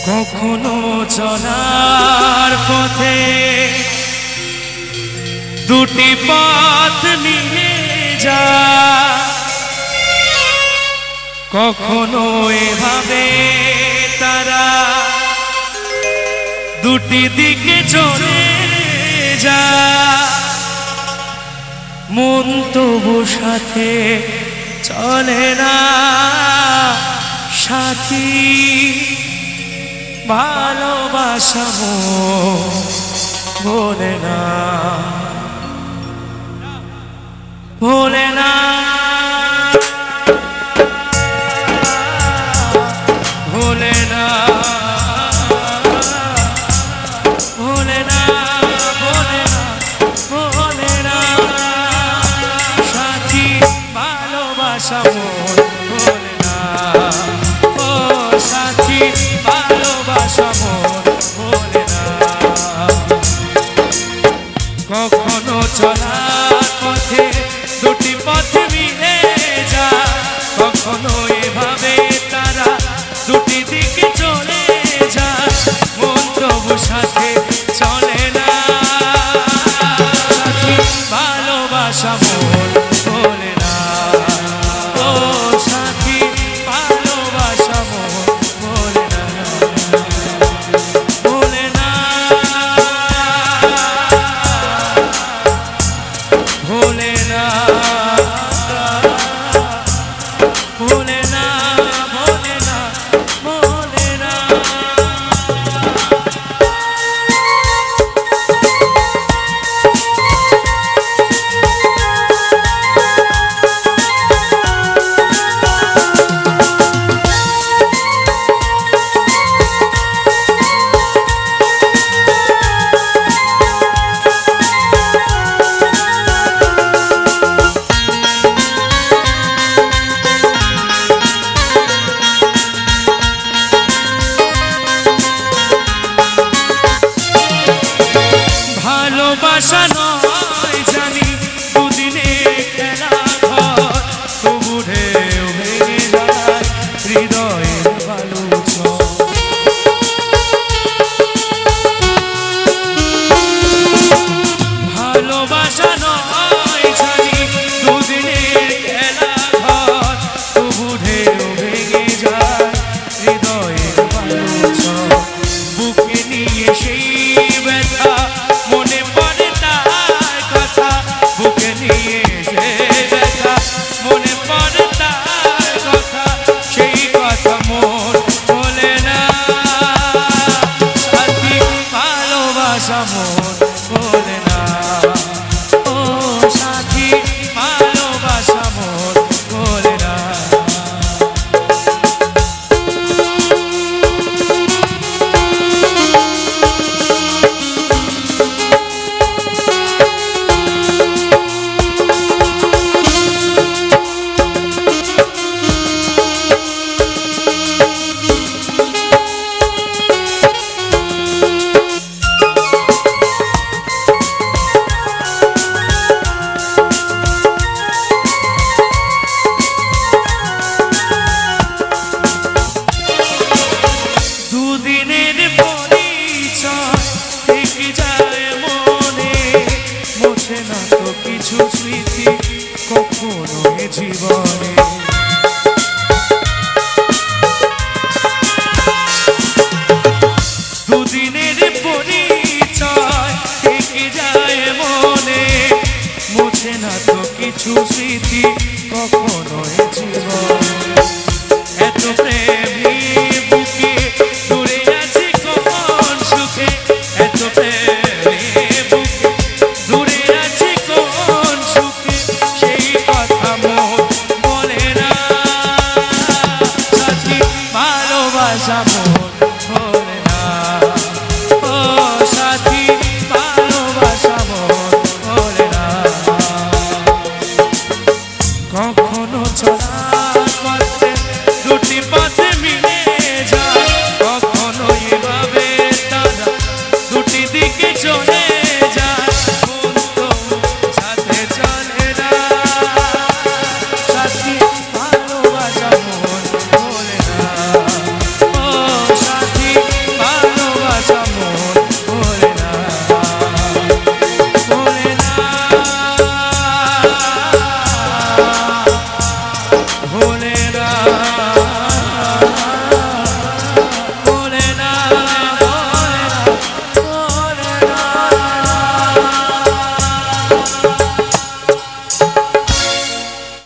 কখনো চলার পথে দুটি পথ মিলে যায়, কখনো এভাবে তারা দুটি দিকে চলে যায়। মন তবু সাথে চলে না সাথী, ভালোবাসা ভোলে না, ভোলে না, ভোলে না, ভোলে না, ভোলে না, ভোলে না সাথী, ভালোবাসা ভোলে না। ও সাথী, ভালোবাসা ভোলে না। কখনো চলার পথে দুটি পথ মিলে যায়, কখনো এভাবে তারা দুটি দিকে চলে যায়। মন তবু সাথে চলে না সাথী, ভালোবাসা ভোলে না। ও সাথী, ভালোবাসা ভোলে না, ভোলে না, ভোলে না, ভোলে না, ভোলে না, ভোলে না। ভালোবাসা নয় জানি দুদিনে খেলা ঘর, তবু ঢেউ ভেঙে যায় হৃদয়ের বালুচর। ভালোবাসা নয় জানি দুদিনে খেলা ঘর, তবু ঢেউ ভেঙে যায় হৃদয়ের বালুচর। বুকে নিয়ে সেই ব্যথা মনে পড়ে তার কথা, বুকে নিয়ে সে ব্যথা মনে পড়ে তার কথা, সেই কথা মন বলে না সাথী, ভালোবাসা বলে না। ও সাথী, ভালোবাসা বলে না। দুদিনের পরিচয় থেকে যায় মনে, মোছে না তো কিছু স্মৃতি কখনো এ জীবনে। দুদিনের পরিচয় থেকে যায় মনে, মোছে না তো কিছু স্মৃতি কখনো এ জীবনে। এত প্রেমী বুকে দূরে আছে কোন সুখে, এত প্রেমী বুকে দূরে আছে কোন সুখে, সেই কথা মন বলে না সাথী, ভালোবাসা ভোলে না। ও সাথী, ভালোবাসা ভোলে না। কখনো চলার পথে দুটি পথে মিলে যায়, কখনো এভাবে তারা দুটি দিকে চলে যায়। মন তো সাথে চলে না সাথী, ভালোবাসা ভোলে না। ও সাথী, গান